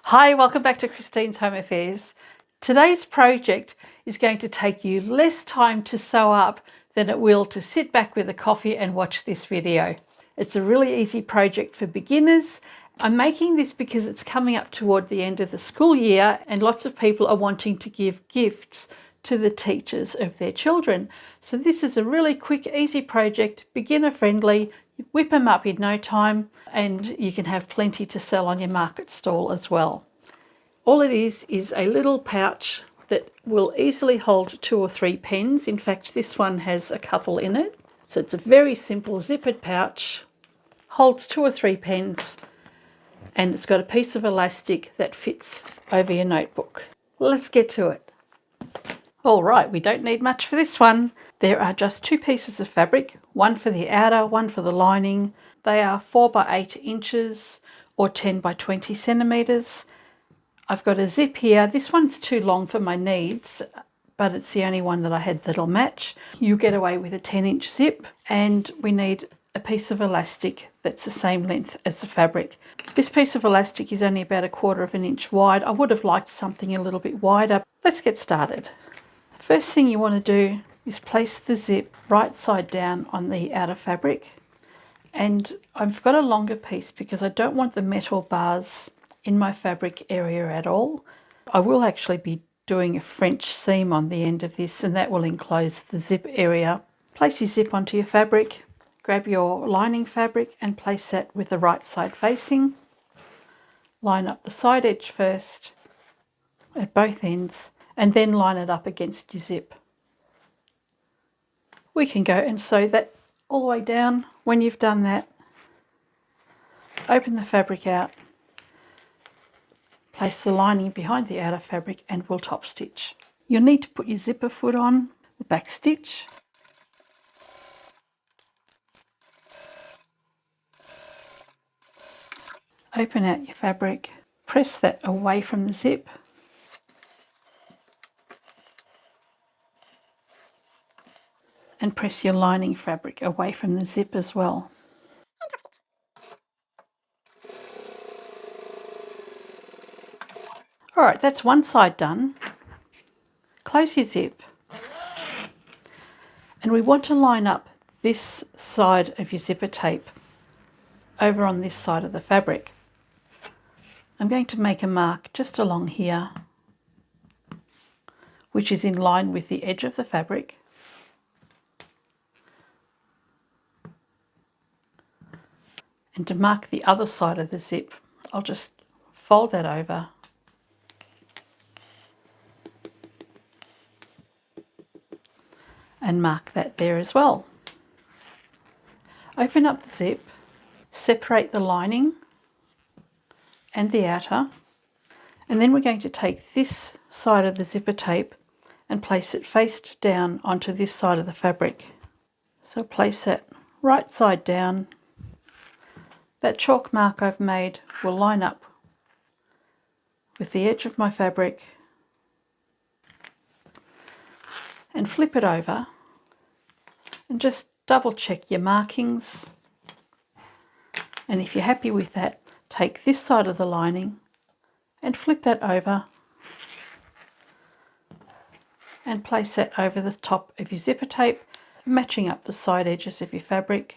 Hi, welcome back to Christine's Home Affairs. Today's project is going to take you less time to sew up than it will to sit back with a coffee and watch this video. It's a really easy project for beginners. I'm making this because it's coming up toward the end of the school year and lots of people are wanting to give gifts to the teachers of their children. So this is a really quick, easy project, beginner friendly. You whip them up in no time and you can have plenty to sell on your market stall as well. All it is a little pouch that will easily hold 2 or 3 pens. In fact, this one has a couple in it. So it's a very simple zippered pouch, holds 2 or 3 pens, and it's got a piece of elastic that fits over your notebook. Let's get to it. All right, we don't need much for this one. There are just 2 pieces of fabric, one for the outer, one for the lining. They are 4 by 8 inches or 10 by 20 centimetres. I've got a zip here. This one's too long for my needs, but it's the only one that I had that'll match. You get away with a 10-inch zip, and we need a piece of elastic that's the same length as the fabric. This piece of elastic is only about 1/4 of an inch wide. I would have liked something a little bit wider. Let's get started. First thing you want to do is place the zip right side down on the outer fabric, and I've got a longer piece because I don't want the metal bars in my fabric area at all. I will actually be doing a French seam on the end of this, and that will enclose the zip area. Place your zip onto your fabric, grab your lining fabric and place that with the right side facing. Line up the side edge first at both ends and then line it up against your zip. We can go and sew that all the way down. When you've done that, open the fabric out, place the lining behind the outer fabric and we'll top stitch. You'll need to put your zipper foot on the back stitch. Open out your fabric, press that away from the zip. And press your lining fabric away from the zip as well. Alright, that's one side done. Close your zip. And we want to line up this side of your zipper tape over on this side of the fabric. I'm going to make a mark just along here, which is in line with the edge of the fabric. And to mark the other side of the zip, I'll just fold that over and mark that there as well. Open up the zip, separate the lining and the outer, and then we're going to take this side of the zipper tape and place it face down onto this side of the fabric. So place that right side down. That chalk mark I've made will line up with the edge of my fabric, and flip it over and just double check your markings. And if you're happy with that, take this side of the lining and flip that over and place that over the top of your zipper tape, matching up the side edges of your fabric.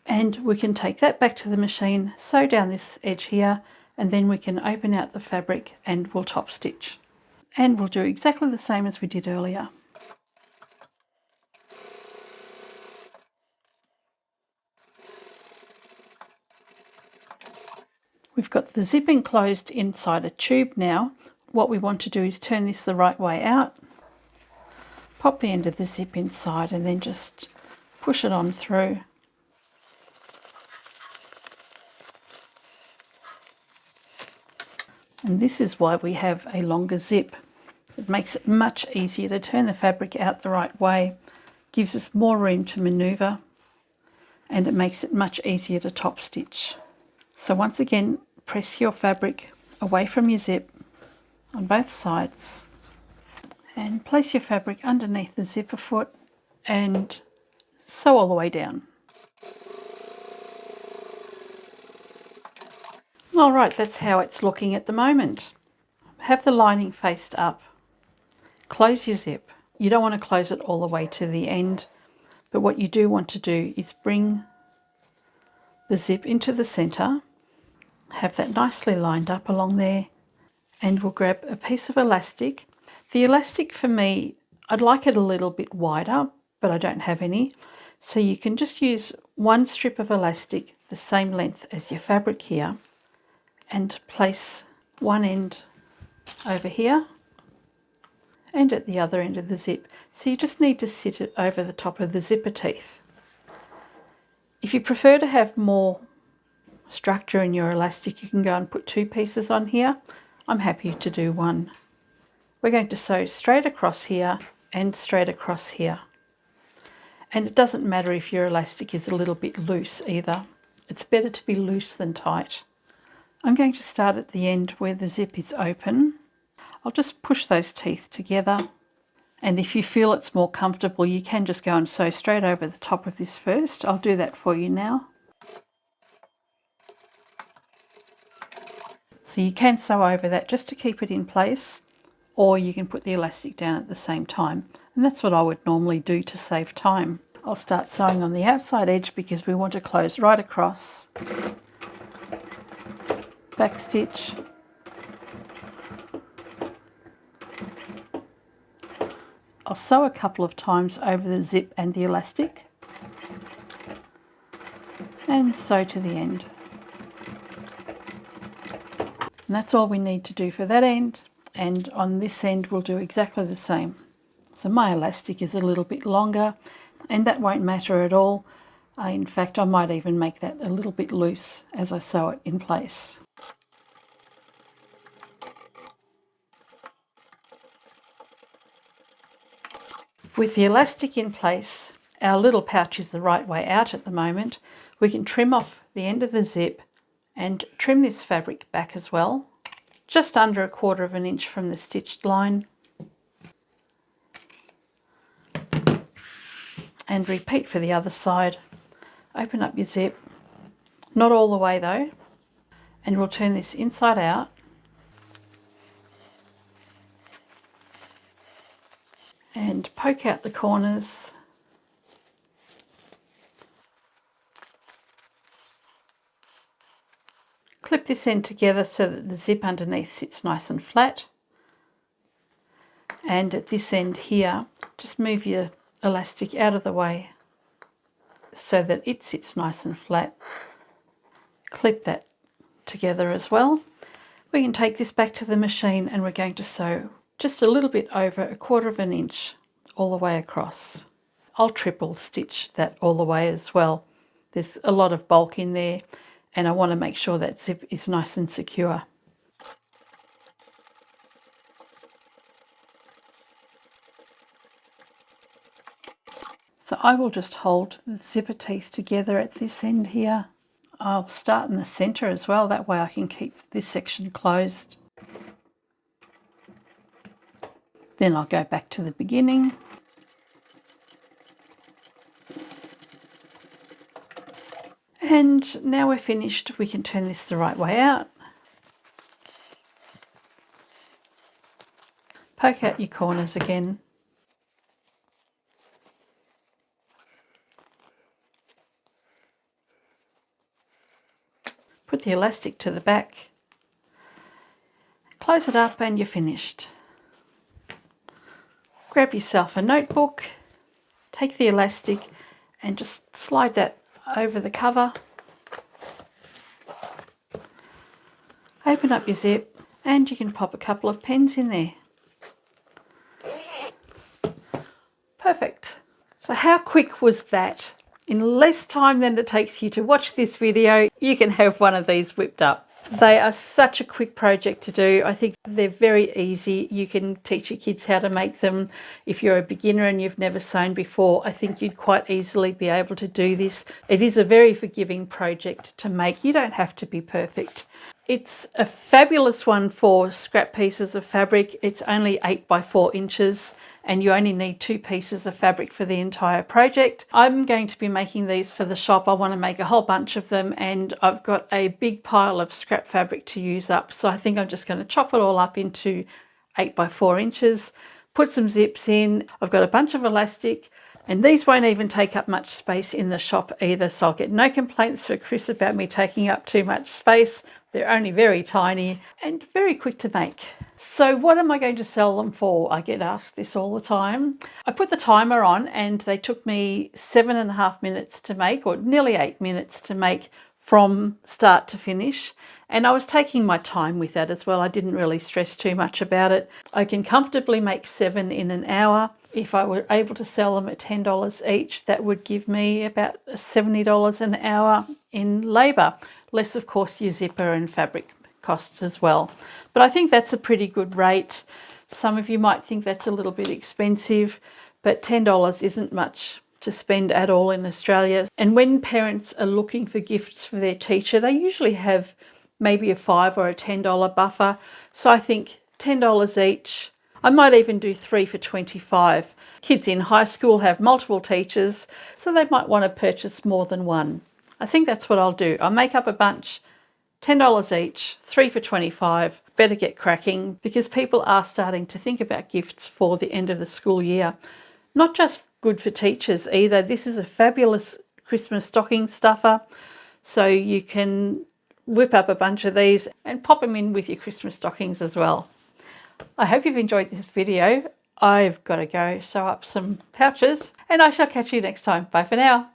And we can take that back to the machine, sew down this edge here, and then we can open out the fabric and we'll top stitch. And we'll do exactly the same as we did earlier. We've got the zip enclosed inside a tube now. What we want to do is turn this the right way out, pop the end of the zip inside and then just push it on through. And this is why we have a longer zip. It makes it much easier to turn the fabric out the right way, gives us more room to manoeuvre, and it makes it much easier to top stitch. So once again, press your fabric away from your zip on both sides And place your fabric underneath the zipper foot and sew all the way down. All right, that's how it's looking at the moment. Have the lining faced up. Close your zip. You don't want to close it all the way to the end, but what you do want to do is bring the zip into the centre, have that nicely lined up along there, and we'll grab a piece of elastic. The elastic for me, I'd like it a little bit wider, but I don't have any. So you can just use one strip of elastic the same length as your fabric here and place one end over here and at the other end of the zip. So you just need to sit it over the top of the zipper teeth. If you prefer to have more structure in your elastic, you can go and put 2 pieces on here. I'm happy to do 1. We're going to sew straight across here and straight across here. And it doesn't matter if your elastic is a little bit loose either. It's better to be loose than tight. I'm going to start at the end where the zip is open. I'll just push those teeth together, and if you feel it's more comfortable, you can just go and sew straight over the top of this first. I'll do that for you now. So you can sew over that just to keep it in place, or you can put the elastic down at the same time. And that's what I would normally do to save time. I'll start sewing on the outside edge because we want to close right across. Back stitch. I'll sew a couple of times over the zip and the elastic and sew to the end. And that's all we need to do for that end, and on this end we'll do exactly the same. So my elastic is a little bit longer, and that won't matter at all. In fact, I might even make that a little bit loose as I sew it in place. With the elastic in place, our little pouch is the right way out at the moment. We can trim off the end of the zip and trim this fabric back as well, just under 1/4 of an inch from the stitched line. And repeat for the other side. Open up your zip, not all the way though, and we'll turn this inside out. And poke out the corners. Clip this end together so that the zip underneath sits nice and flat. And at this end here, just move your elastic out of the way so that it sits nice and flat. Clip that together as well. We can take this back to the machine and we're going to sew just a little bit over 1/4 of an inch all the way across. I'll triple stitch that all the way as well. There's a lot of bulk in there and I want to make sure that zip is nice and secure. So I will just hold the zipper teeth together at this end here. I'll start in the centre as well, that way I can keep this section closed. Then I'll go back to the beginning. And now we're finished, we can turn this the right way out. Poke out your corners again. Put the elastic to the back. Close it up and you're finished. Grab yourself a notebook, take the elastic and just slide that over the cover. Open up your zip and you can pop a couple of pens in there. Perfect. So how quick was that? In less time than it takes you to watch this video, you can have one of these whipped up. They are such a quick project to do. I think they're very easy. You can teach your kids how to make them. If you're a beginner and you've never sewn before, I think you'd quite easily be able to do this. It is a very forgiving project to make. You don't have to be perfect. It's a fabulous one for scrap pieces of fabric. It's only 8 by 4 inches and you only need 2 pieces of fabric for the entire project. I'm going to be making these for the shop. I want to make a whole bunch of them and I've got a big pile of scrap fabric to use up. So I think I'm just going to chop it all up into 8 by 4 inches, put some zips in. I've got a bunch of elastic. And these won't even take up much space in the shop either, so I'll get no complaints for Chris about me taking up too much space. They're only very tiny and very quick to make. So what am I going to sell them for? I get asked this all the time. I put the timer on and they took me 7.5 minutes to make, or nearly 8 minutes to make from start to finish. And I was taking my time with that as well. I didn't really stress too much about it. I can comfortably make 7 in an hour. If I were able to sell them at $10 each, that would give me about $70 an hour in labour, less of course your zipper and fabric costs as well. But I think that's a pretty good rate. Some of you might think that's a little bit expensive, but $10 isn't much to spend at all in Australia. And when parents are looking for gifts for their teacher, they usually have maybe a $5 or a $10 buffer. So I think $10 each. I might even do 3 for $25. Kids in high school have multiple teachers, so they might want to purchase more than one. I think that's what I'll do. I'll make up a bunch, $10 each, 3 for $25. Better get cracking because people are starting to think about gifts for the end of the school year. Not just good for teachers either. This is a fabulous Christmas stocking stuffer, so you can whip up a bunch of these and pop them in with your Christmas stockings as well. I hope you've enjoyed this video. I've got to go sew up some pouches and I shall catch you next time. Bye for now.